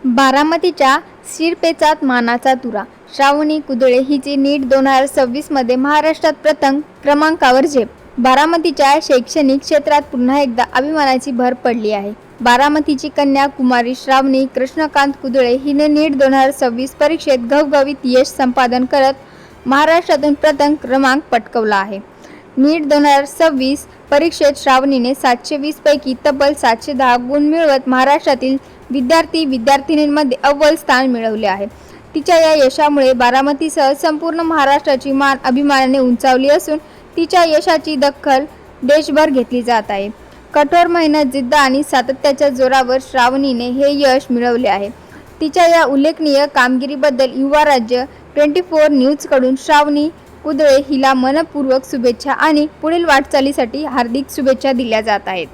बारामतीच्या शिरपेचात मानाचा तुरा. श्रावणी कुदळे हिची नीट 2026 मध्ये महाराष्ट्रात प्रथम क्रमांकावर झेप. बारामतीच्या शैक्षणिक क्षेत्रात पुन्हा एकदा अभिमानाची भर पडली आहे. बारामतीची कन्या कुमारी श्रावणी कृष्णकांत कुदळे हिने नीट 2026 परीक्षेत घवघवीत यश संपादन करत महाराष्ट्रातून प्रथम क्रमांक पटकावला आहे. नीट 2026 परीक्षेत श्रावणीने 720 पैकी तब्बल 710 गुण मिळवत महाराष्ट्रातील विद्यार्थिनींमध्ये अव्वल स्थान मिळवले आहे. तिच्या या यशामुळे बारामतीसह संपूर्ण महाराष्ट्राची मान अभिमानाने उंचावली असून तिच्या यशाची दखल देशभर घेतली जात आहे. कठोर मेहनत, जिद्द आणि सातत्याच्या जोरावर श्रावणीने हे यश मिळवले आहे. तिच्या या उल्लेखनीय कामगिरीबद्दल युवा राज्य 24 न्यूजकडून श्रावणी कुदळे हिला मनपूर्वक शुभेच्छा आणि पुढील वाटचालीसाठी हार्दिक शुभेच्छा दिल्या जात आहेत.